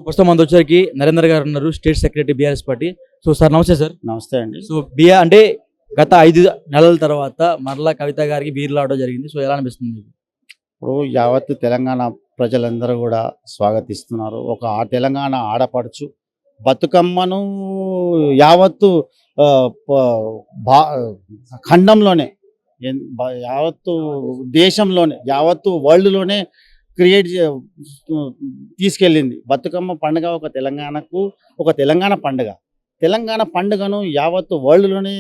ప్రస్తుతం మనతో వచ్చేసరికి నరేంద్ర గారు ఉన్నారు, state secretary BRS party. So sir నమస్తే సార్. నమస్తే అండి. సో అంటే గత 5 నెలల తర్వాత మరలా కవిత గారికి బీర్లు రావడం జరిగింది. సో ఎలా అనిపిస్తుంది మీకు? ఇప్పుడు యావత్తు తెలంగాణ ప్రజలందరూ కూడా స్వాగతిస్తున్నారు. ఆ తెలంగాణ ఆడపడుచు బతుకమ్మను యావత్తు ఆహ్, ప భా ఖండంలోనే యావత్తు దేశంలోనే యావత్తు వరల్డ్‌లోనే క్రియేట్ జే తీసుకెళ్ళింది. బతుకమ్మ పండుగ ఒక తెలంగాణ పండుగ. తెలంగాణ పండుగను యావత్తు వరల్డ్‌లోనే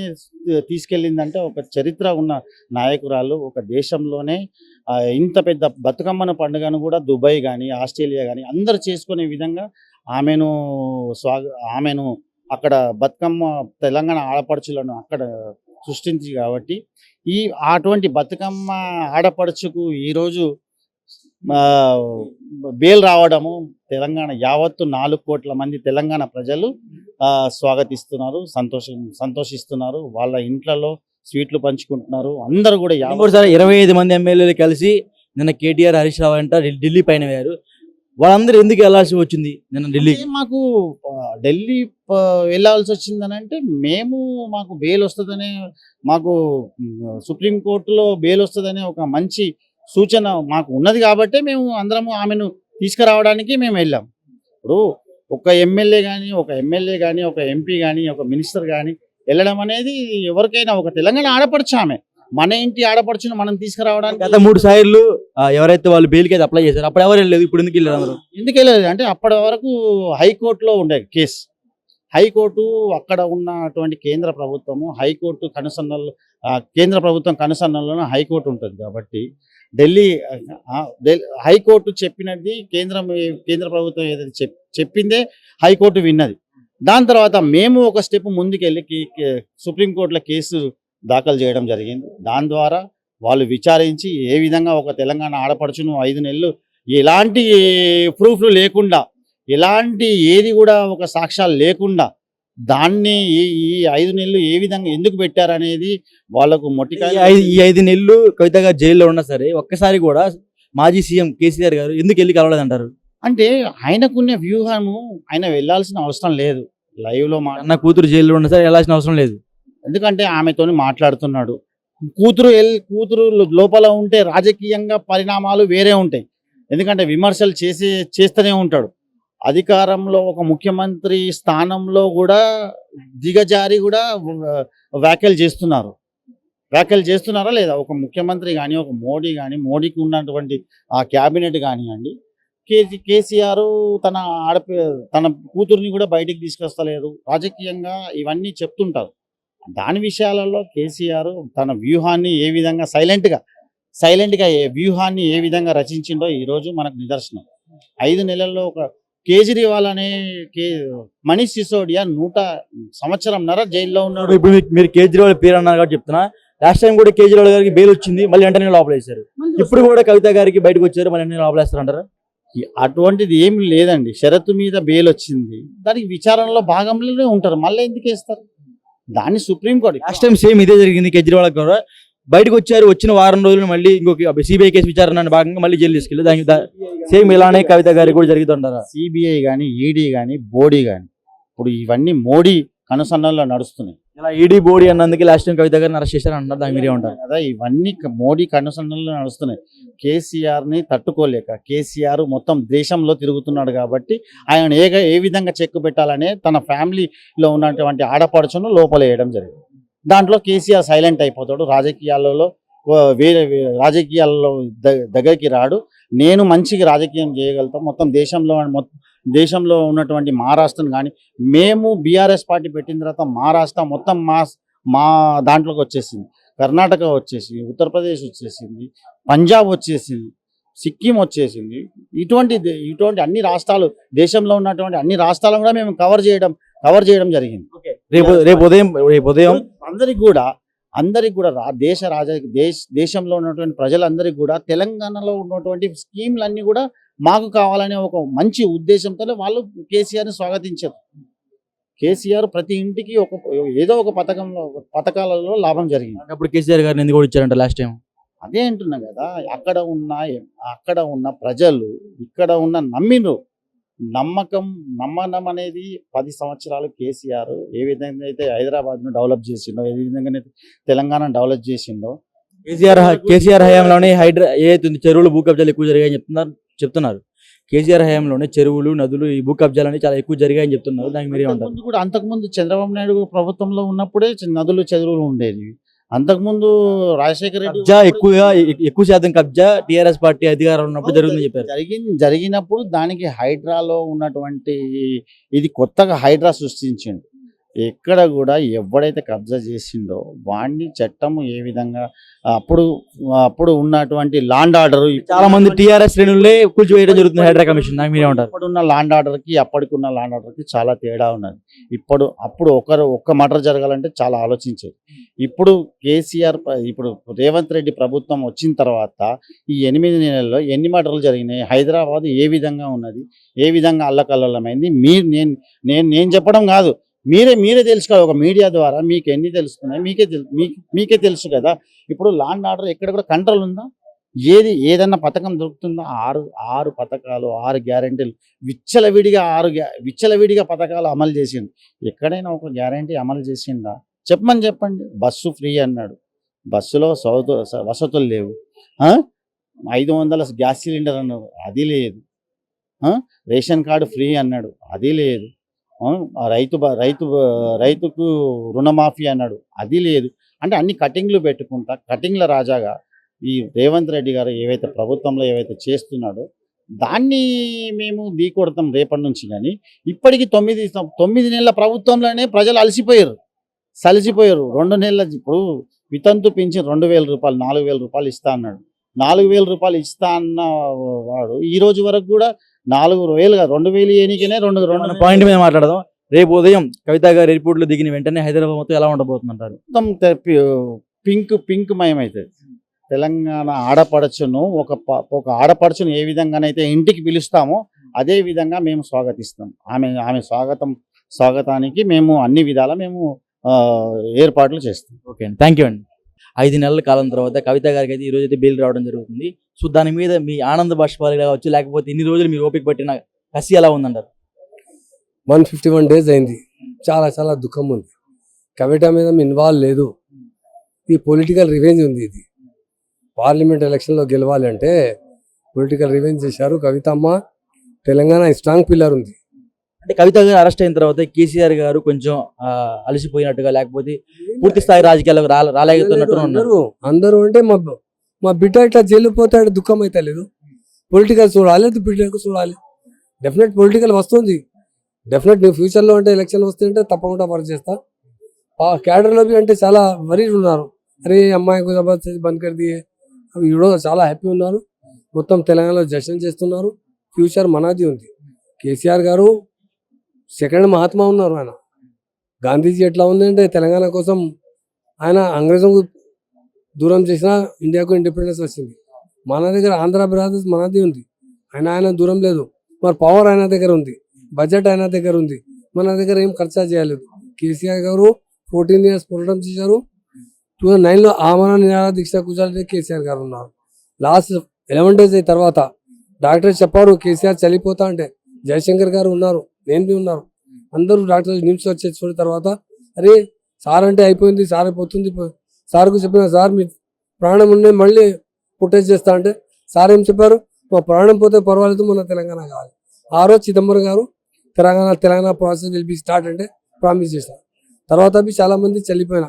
తీసుకెళ్ళిందంటే ఒక చరిత్ర ఉన్న నాయకురాలు. ఒక దేశంలోనే ఇంత పెద్ద బతుకమ్మన పండుగను కూడా దుబాయ్ గానీ, ఆస్ట్రేలియా గానీ అందరూ చేసుకునే విధంగా ఆమెను ఆమెను అక్కడ బతుకమ్మ తెలంగాణ ఆడపడుచులను అక్కడ సృష్టించి కాబట్టి అటువంటి బతుకమ్మ ఆడపడుచుకు ఈరోజు బెయిల్ రావడము యావత్తు 4 కోట్ల మంది తెలంగాణ ప్రజలు స్వాగతిస్తున్నారు, సంతోషిస్తున్నారు. వాళ్ళ ఇంట్లలో స్వీట్లు పంచుకుంటున్నారు. అందరూ కూడా 25 మంది ఎమ్మెల్యేలు కలిసి నిన్న కేటీఆర్, హరీష్ రావు అంట ఢిల్లీ పైన వేయారు. వాళ్ళందరూ ఎందుకు వెళ్ళాల్సి వచ్చింది నిన్న ఢిల్లీ? మాకు ఢిల్లీ వెళ్ళాల్సి వచ్చిందని అంటే మాకు బెయిల్ వస్తుందనే, మాకు సుప్రీంకోర్టులో బెయిల్ వస్తుందనే ఒక మంచి సూచన మాకు ఉన్నది కాబట్టి మేము అందరము ఆమెను తీసుకురావడానికి మేము వెళ్ళాం. ఇప్పుడు ఒక ఎమ్మెల్యే కానీ ఒక ఎంపీ కానీ ఒక మినిస్టర్ కానీ వెళ్ళడం అనేది ఎవరికైనా ఒక తెలంగాణ ఆడపడుచు ఆమె, మన ఇంటి ఆడపడుచును మనం తీసుకురావడానికి. గత 3 సార్లు ఎవరైతే వాళ్ళు బెయిల్కి అయితే అప్లై చేశారు అప్పుడు ఎవరు వెళ్ళలేదు, ఇప్పుడు ఎందుకు వెళ్ళారు అందరూ? ఎందుకు వెళ్ళలేదు అంటే అప్పటి వరకు హైకోర్టులో ఉండే కేసు. హైకోర్టు అక్కడ ఉన్నటువంటి కేంద్ర ప్రభుత్వము హైకోర్టు కేంద్ర ప్రభుత్వం కనుసన్నల్లోనే హైకోర్టు ఉంటుంది కాబట్టి హైకోర్టు చెప్పినది కేంద్ర ప్రభుత్వం ఏదైతే చెప్పిందే హైకోర్టు విన్నది. దాని తర్వాత మేము ఒక స్టెప్ ముందుకెళ్ళి సుప్రీంకోర్టులో కేసు దాఖలు చేయడం జరిగింది. దాని ద్వారా వాళ్ళు విచారించి ఏ విధంగా ఒక తెలంగాణ ఆడపడుచును 5 నెలలు ఎలాంటి ప్రూఫ్లు లేకుండా, ఎలాంటి ఏది కూడా ఒక సాక్ష్యాలు లేకుండా దాన్ని ఈ 5 నెలలు ఏ విధంగా ఎందుకు పెట్టారనేది వాళ్ళకు ఈ 5 నెలలు కవిత గారు జైల్లో ఉన్నా సరే ఒక్కసారి కూడా మాజీ సీఎం కేసీఆర్ గారు ఎందుకు వెళ్ళి కలవలేదంటారు? అంటే ఆయనకున్న వ్యూహము ఆయన వెళ్ళాల్సిన అవసరం లేదు. లైవ్లో అన్న కూతురు జైల్లో ఉన్నా సరే వెళ్ళాల్సిన అవసరం లేదు. ఎందుకంటే ఆమెతోని మాట్లాడుతున్నాడు. కూతురు లోపల ఉంటే రాజకీయంగా పరిణామాలు వేరే ఉంటాయి. ఎందుకంటే విమర్శలు చేస్తూనే ఉంటాడు. అధికారంలో ఒక ముఖ్యమంత్రి స్థానంలో కూడా దిగజారి కూడా వ్యాఖ్యలు చేస్తున్నారా లేదా? ఒక ముఖ్యమంత్రి కానీ, ఒక మోడీకి ఉన్నటువంటి ఆ క్యాబినెట్ కానివ్వండి, కేసీఆర్ తన కూతుర్ని కూడా బయటికి తీసుకొస్తలేదు. రాజకీయంగా ఇవన్నీ చెప్తుంటారు. దాని విషయాలలో కేసీఆర్ తన వ్యూహాన్ని ఏ విధంగా సైలెంట్గా వ్యూహాన్ని ఏ విధంగా రచించిండో ఈరోజు మనకు నిదర్శనం. 5 నెలల్లో ఒక కేజ్రీవాల్ అనే మనీష్ సిసోడియా 100 సంవత్సరంన్నర జైల్లో ఉన్నాడు. ఇప్పుడు మీరు కేజ్రీవాల్ పేరు అన్నారు కాబట్టి చెప్తున్నా, లాస్ట్ టైం కూడా కేజ్రీవాల్ గారికి బెయిల్ వచ్చింది, మళ్ళీ వెంటనే లోపలేశారు. ఇప్పుడు కూడా కవిత గారికి బయటకు వచ్చారు, మళ్ళీ వెంటనే లోపలేస్తారంటారా? అటువంటిది ఏమి లేదండి. షరతు మీద బెయిల్ వచ్చింది, దానికి విచారణలో భాగంలోనే ఉంటారు. మళ్ళీ ఎందుకు వేస్తారు దాన్ని? సుప్రీంకోర్టు లాస్ట్ టైం సేమ్ ఇదే జరిగింది. కేజ్రీవాల్ కూడా బయటకు వచ్చారు, వచ్చిన వారం రోజులు మళ్ళీ ఇంకొక సిబిఐ కేసు విచారణ భాగంగా మళ్ళీ జైలు తీసుకెళ్ళి దానికి సేమ్ ఇలానే కవిత గారికి కూడా జరుగుతుంటారా? సిబిఐ కానీ, ఈడీ కానీ, బోడీ కానీ ఇప్పుడు ఇవన్నీ మోడీ కనుసన్నల్లో నడుస్తున్నాయి. ఇలా ఈడీ బోడీ అన్నందుకు లాస్ట్ టైం కవిత గారిని అరెస్ట్ చేశారు అంటారు, దాని మీరే ఉంటారు కదా. ఇవన్నీ మోడీ కనుసన్నల్లో నడుస్తున్నాయి. కేసీఆర్ని తట్టుకోలేక కేసీఆర్ మొత్తం దేశంలో తిరుగుతున్నాడు కాబట్టి ఆయన ఏ విధంగా చెక్కు పెట్టాలనే తన ఫ్యామిలీలో ఉన్నటువంటి ఆడపడుచును లోపలేయడం జరిగింది. దాంట్లో కేసీఆర్ సైలెంట్ అయిపోతాడు. రాజకీయాలలో దగ్గరికి రాడు. నేను మంచిగా రాజకీయం చేయగలుగుతాం. మొత్తం దేశంలో ఉన్నటువంటి మహారాష్ట్రను కానీ, మేము బీఆర్ఎస్ పార్టీ పెట్టిన తర్వాత మహారాష్ట్ర మొత్తం మా దాంట్లోకి వచ్చేసింది. కర్ణాటక వచ్చేసింది, ఉత్తరప్రదేశ్ వచ్చేసింది, పంజాబ్ వచ్చేసింది, సిక్కిం వచ్చేసింది. ఇటువంటి అన్ని రాష్ట్రాలు, దేశంలో ఉన్నటువంటి అన్ని రాష్ట్రాలను కూడా మేము కవర్ చేయడం జరిగింది. రేపు ఉదయం అందరికి కూడా దేశంలో ఉన్నటువంటి ప్రజలందరికీ కూడా తెలంగాణలో ఉన్నటువంటి స్కీమ్లన్నీ కూడా మాకు కావాలనే ఒక మంచి ఉద్దేశంతో వాళ్ళు కేసీఆర్ని స్వాగతించారు. కేసీఆర్ ప్రతి ఇంటికి ఏదో ఒక పథకాలలో లాభం జరిగింది. అప్పుడు కేసీఆర్ గారిని ఎందుకు ఇచ్చారంట లాస్ట్ టైం? అదే అంటున్నా కదా. అక్కడ ఉన్న ప్రజలు ఇక్కడ నమ్మిండ్రు. నమ్మడం అనేది 10 సంవత్సరాలు కేసీఆర్ ఏ విధంగా అయితే హైదరాబాద్ను డెవలప్ చేసిండో, ఏ విధంగా అయితే తెలంగాణను డెవలప్ చేసిండో, కేసీఆర్ హయాంలోనే ఏదైతే ఉంది చెరువులు భూ కబ్జాలు ఎక్కువ జరిగాయని చెప్తున్నారు. కేసీఆర్ హయాంలోనే చెరువులు నదులు ఈ భూ కబ్జాలు అనేవి చాలా ఎక్కువ జరిగాయని చెప్తున్నారు. దానికి మీరే ఉంటారు? అంతకుముందు చంద్రబాబు నాయుడు ప్రభుత్వంలో ఉన్నప్పుడే నదులు చెరువులు ఉండేవి. అంతకుముందు రాజశేఖర రెడ్డి ఎక్కువ శాతం కబ్జా టీఆర్ఎస్ పార్టీ అధికారంలో ఉన్నప్పుడు జరుగుతుందని చెప్పారు. జరిగినప్పుడు దానికి హైడ్రాలో ఉన్నటువంటి ఇది కొత్తగా హైడ్రా సృష్టించిండు. ఎక్కడ కూడా ఎవడైతే కబ్జా చేసిండో వాడిని చట్టం ఏ విధంగా అప్పుడు ఉన్నటువంటి లాండ్ ఆర్డర్, చాలా మంది టీఆర్ఎస్ శ్రేణులే కూల్చివేయడం జరుగుతుంది హైడ్రా కమిషన్. దానికి మీరే ఉంటారు? ఇప్పుడున్న లాండ్ ఆర్డర్కి అప్పటికున్న లాండ్ ఆర్డర్కి చాలా తేడా ఉన్నది. అప్పుడు ఒక్క మర్డర్ జరగాలంటే చాలా ఆలోచించేది. ఇప్పుడు ఇప్పుడు రేవంత్ రెడ్డి ప్రభుత్వం వచ్చిన తర్వాత ఈ 8 నెలల్లో ఎన్ని మర్డర్లు జరిగినాయి, హైదరాబాద్ ఏ విధంగా ఉన్నది, ఏ విధంగా అల్లకల్లోలమైంది, నేను చెప్పడం కాదు, మీరే తెలుసుకోవాలి. ఒక మీడియా ద్వారా మీకు ఎన్ని తెలుస్తున్నాయి మీకే తెలుసు కదా. ఇప్పుడు లాండ్ ఆర్డర్ ఎక్కడ కూడా కంట్రోల్ ఉందా? ఏదన్నా పథకం దొరుకుతుందా? ఆరు పథకాలు, 6 గ్యారెంటీలు విచ్చలవిడిగా పథకాలు అమలు చేసిండు. ఎక్కడైనా ఒక గ్యారెంటీ అమలు చేసిందా? చెప్పండి. బస్సు ఫ్రీ అన్నాడు, బస్సులో వసతులు లేవు. 500 గ్యాస్ సిలిండర్ అన్నాడు, అది లేదు. రేషన్ కార్డు ఫ్రీ అన్నాడు, అది లేదు. రైతుకు రుణమాఫీ అన్నాడు, అది లేదు. అంటే అన్ని కటింగ్లు పెట్టుకుంటా కటింగ్ల రాజాగా ఈ రేవంత్ రెడ్డి గారు ఏవైతే ప్రభుత్వంలో ఏవైతే చేస్తున్నాడో దాన్ని మేము కొడతాం రేపటి నుంచి. కానీ ఇప్పటికి 9 నెలల ప్రభుత్వంలోనే ప్రజలు సలిసిపోయారు. 2 నెలల ఇప్పుడు వితంతు పింఛన్ 2,000 రూపాయలు, 4,000 రూపాయలు ఇస్తా అన్నాడు. 4,000 రూపాయలు ఇస్తా అన్న వాడు ఈ రోజు వరకు కూడా 4,000 2,000 ఎన్నికనే 2 పాయింట్ మీద మాట్లాడదాం. రేపు ఉదయం కవిత గారు ఎయిర్పోర్ట్ లో దిగిన వెంటనే హైదరాబాద్ మొత్తం ఎలా ఉండబోతుందంటారు? మొత్తం పింక్ మయమవుతుంది. తెలంగాణ ఆడపడుచును ఒక ఆడపడుచును ఏ విధంగానైతే ఇంటికి పిలుస్తామో అదే విధంగా మేము స్వాగతిస్తాం. ఆమె స్వాగతానికి మేము అన్ని విధాలా మేము ఏర్పాట్లు చేస్తాం. ఓకే అండి, థ్యాంక్ యూ అండి. 5 నెలల కాలం తర్వాత కవిత గారికి అయితే ఈ రోజు అయితే బెయిల్ రావడం జరుగుతుంది. సో దాని మీద మీ ఆనంద బాష్పాలు కావచ్చు, లేకపోతే ఇన్ని రోజులు మీరు ఓపిక పట్టిన కసి ఎలా ఉందంటారు? 151 days అయింది. చాలా దుఃఖం ఉంది. కవిత మీద ఇన్వాల్వ్ లేదు. ఈ పొలిటికల్ రివెంజ్ ఉంది. ఇది పార్లమెంట్ ఎలక్షన్లో గెలవాలి అంటే పొలిటికల్ రివెంజ్ చేశారు. కవిత అమ్మ తెలంగాణ స్ట్రాంగ్ పిల్లర్ ఉంది. అంటే కవిత గారు అరెస్ట్ అయిన తర్వాత కేసీఆర్ గారు కొంచెం అలసిపోయినట్టుగా, లేకపోతే పూర్తి స్థాయి రాజకీయాలకు రాలేకపోతున్నట్టు ఉన్నారు. అందరూ అంటే మా బిడ్డ ఇట్లా జైలు పోతాడు, దుఃఖం అయితే లేదు. పొలిటికల్ చూడాలి, బిడ్డకు చూడాలి. డెఫినెట్ పొలిటికల్ వస్తుంది. డెఫినెట్ నువ్వు ఫ్యూచర్లో అంటే ఎలక్షన్ వస్తుంటే తప్పకుండా వర్క్ చేస్తా. క్యాడర్లో అంటే చాలా వరీ ఉన్నారు. అరే అమ్మాయికి జబర్దస్త్ బంద్ కర్ది ఈరోజు చాలా హ్యాపీ ఉన్నారు. మొత్తం తెలంగాణలో జషన్ చేస్తున్నారు. ఫ్యూచర్ మనది ఉంది. కేసీఆర్ గారు సెకండ్ మహాత్మా ఉన్నారు. ఆయన గాంధీజీ ఎట్లా ఉందంటే తెలంగాణ కోసం ఆయన అంగ్రేజంకు దూరం చేసిన ఇండియాకు ఇండిపెండెన్స్ వచ్చింది. మన దగ్గర ఆంధ్ర బ్రదర్స్ మనది ఉంది. ఆయన దూరం లేదు. మరి పవర్ ఆయన దగ్గర ఉంది, బడ్జెట్ ఆయన దగ్గర ఉంది. మన దగ్గర ఏం ఖర్చా చేయలేదు. కేసీఆర్ గారు 14 years పోరాటం చేశారు. 2009లో ఆమరణ నిరాహార దీక్ష కూర్చోాలంటే కేసీఆర్ గారు ఉన్నారు. లాస్ట్ 11 days అయిన తర్వాత డాక్టర్స్ చెప్పారు కేసీఆర్ చనిపోతా అంటే జయశంకర్ గారు ఉన్నారు, నేను ఉన్నారు. అందరూ డాక్టర్స్ నిమ్స్ వచ్చే చూసిన తర్వాత అరే సార్ అంటే అయిపోయింది, సార్ అయిపోతుంది. సార్కు చెప్పిన సార్ మీ ప్రాణం ఉండే మళ్ళీ ప్రొటెస్ట్ చేస్తా అంటే సార్ ఏం చెప్పారు, మా ప్రాణం పోతే పర్వాలేదు, మన తెలంగాణ కావాలి. ఆ రోజు చిదంబరం గారు Telangana process will be start అంటే ప్రామిస్ చేశారు. తర్వాత చాలా మంది చనిపోయిన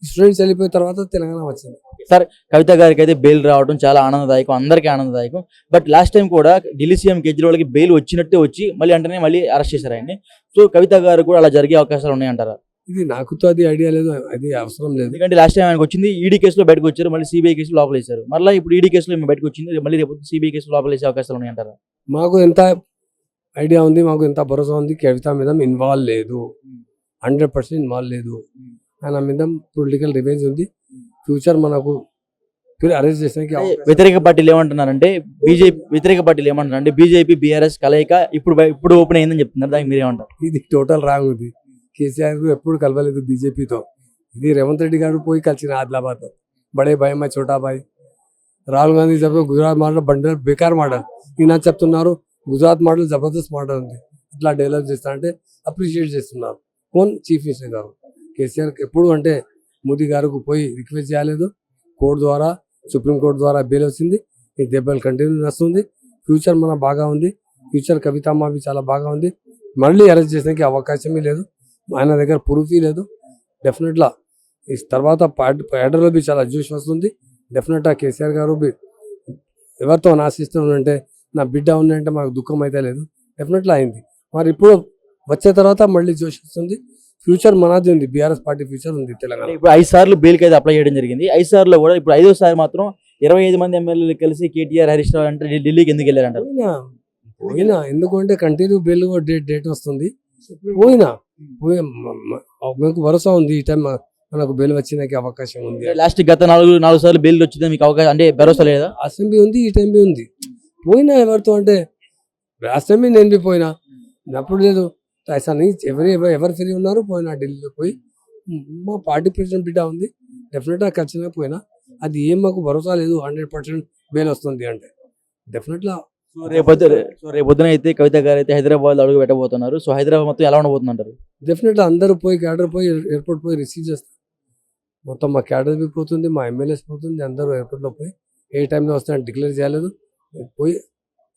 స్టూడెంట్స్ చనిపోయిన తర్వాత తెలంగాణ వచ్చింది. సార్ కవిత గారికి అయితే బెయిల్ రావడం చాలా ఆనందదాయకం, అందరికీ ఆనందదాయకం. బట్ లాస్ట్ టైం కూడా ఢిల్లీ సీఎం కేజ్రీవాల్కి బెయిల్ వచ్చినట్టే వచ్చి మళ్ళీ మళ్ళీ అరెస్ట్ చేశారు ఆయన్ని. సో కవిత గారు కూడా అలా జరిగే అవకాశాలు ఉన్నాయంటారా? ఇది నాకుతో అది ఐడియా లేదు, అది అవసరం లేదు. ఎందుకంటే లాస్ట్ టైం ఆయనకు వచ్చింది ఈడీ కేసులో బయటకు వచ్చారు, మళ్ళీ సిబిఐ కేసులో లోపల వేశారు. మళ్ళీ ఇప్పుడు ఈడీ కేసులో బయటకు వచ్చింది, మళ్ళీ రేపు సిబిఐ కేసులో లోపల వేసే అవకాశాలు ఉన్నాయంటారా? మాకు ఎంత ఐడియా ఉంది, మాకు ఎంత భరోసా ఉంది, కవిత మీద ఇన్వాల్వ్ లేదు, 100% ఇన్వాల్వ్ లేదు. ఆయన మీద పొలిటికల్ రివెంజ్ ఉంది. ఫ్యూచర్ మనకు అరెస్ట్ చేసడానికి వ్యతిరేక పార్టీలు ఏమంటున్నారంటే బీజేపీ బీఆర్ఎస్ కలయిక ఇప్పుడు ఓపెన్ అయిందని చెప్తున్నారు. దానికి మీరేమంటారు? ఇది టోటల్ రాంగ్ ఉంది. కేసీఆర్ ఎప్పుడు కలవలేదు బీజేపీతో. ఇది రేవంత్ రెడ్డి గారు పోయి కలిసిన ఆదిలాబాద్ బడే భాయ్ మా చోటా భాయ్. రాహుల్ గాంధీ చెప్పి గుజరాత్ మాట బండర్ బేకార్ మాట ఈయన చెప్తున్నారు. గుజరాత్ మోడల్ జబర్దస్త్ మోడల్ ఉంది, ఇట్లా డెవలప్ చేస్తా అంటే అప్రిషియేట్ చేస్తున్నారు. కోన్ చీఫ్ మినిస్టర్ గారు కేసీఆర్ ఎప్పుడు అంటే మోదీ గారికి పోయి రిక్వెస్ట్ చేయలేదు, కోర్టు ద్వారా సుప్రీం కోర్టు ద్వారా బెయిల్ వచ్చింది. ఈ దెబ్బలు కంటిన్యూ వస్తుంది. ఫ్యూచర్ మన బాగా ఉంది, ఫ్యూచర్ కవితమ్మ చాలా బాగా ఉంది. మళ్ళీ అరెస్ట్ చేసడానికి అవకాశమే లేదు, ఆయన దగ్గర ప్రూఫీ లేదు. డెఫినెట్గా ఈ తర్వాత ప్యాడర్లో చాలా జ్యూస్ వస్తుంది. డెఫినెట్గా కేసీఆర్ గారు ఎవరితో ఆశిస్తున్నారంటే నా బిడ్డ ఉందంటే మాకు దుఃఖం అయితే లేదు, డెఫినెట్గా అయింది. మరి ఇప్పుడు వచ్చే తర్వాత మళ్ళీ జోష్ వస్తుంది. ఫ్యూచర్ మనది ఉంది, బీఆర్ఎస్ పార్టీ ఫ్యూచర్ ఉంది తెలంగాణ. ఇప్పుడు 5 సార్లు బెయిల్కి అయితే అప్లై చేయడం జరిగింది. 5 సార్లు కూడా ఇప్పుడు 5వ సారి మాత్రం 25 మంది ఎమ్మెల్యేలు కలిసి కేటీఆర్ హరీష్ రావు అంటే ఢిల్లీకి ఎందుకు వెళ్ళారంటారు? పోయినా ఎందుకంటే కంటిన్యూ బెయిల్ డేట్ వస్తుంది. పోయినా మీకు భరోసా ఉంది, ఈ టైం మనకు బెయిల్ వచ్చినాకి అవకాశం ఉంది. లాస్ట్ గత 4 సార్లు బెయిల్ వచ్చింది, మీకు అవకాశం అంటే భరోసా లేదా? అసెంబ్లీ ఉంది, ఈ టైం ఉంది. పోయినా ఎవరితో అంటే అసెంబ్లీ నేను పోయినా అప్పుడు లేదు. ఎవరు ఫ్రీ ఉన్నారు పోయినా ఢిల్లీలో పోయి మా పార్టీ ప్రెసిడెంట్ బిడ్డ ఉంది, డెఫినెట్గా ఖచ్చితంగా పోయినా. అది ఏం మాకు భరోసా లేదు 100% బెయిల్ వస్తుంది అంటే డెఫినెట్గా. రేపొద్దున అయితే కవిత గారు అయితే హైదరాబాద్ అడుగు పెట్టబోతున్నారు. సో హైదరాబాద్ మొత్తం ఎలా ఉండబోతుంది అంటారు? డెఫినెట్గా అందరూ పోయి క్యాడర్ పోయి ఎయిర్పోర్ట్ పోయి రిసీవ్ చేస్తారు. మొత్తం మా క్యాడర్ బి పోతుంది, మా ఎమ్మెల్యేస్ పోతుంది, అందరూ ఎయిర్పోర్ట్లో పోయి ఏ టైంలో వస్తాయని డిక్లేర్ చేయలేదు, పోయి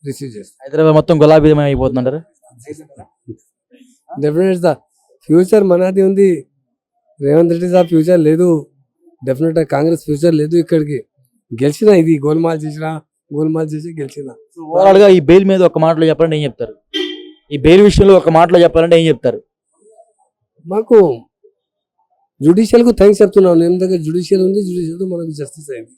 రిసీవ్ చేస్తారు. హైదరాబాద్ మొత్తం గులాబీమయం అయిపోతుంది అంటారు? డెఫినెట్గా ఫ్యూచర్ మనది ఉంది. రేవంత్ రెడ్డి సార్ ఫ్యూచర్ లేదు, డెఫినెట్గా కాంగ్రెస్ ఫ్యూచర్ లేదు. ఇక్కడికి గెలిచిన ఇది గోల్మాల్ చేసి గెలిచిన. ఓవరాల్ గా ఈ బెయిల్ మీద ఒక మాటలో చెప్పాలంటే ఏం చెప్తారు? ఈ బెయిల్ విషయంలో ఒక మాటలో చెప్పాలంటే ఏం చెప్తారు? మాకు జ్యుడిషియల్ కు థ్యాంక్స్ చెప్తున్నాను. ఎందుకంటే జ్యుడిషియల్ ఉంది, జ్యుడిషియల్ మనకు జస్టిస్ అయింది.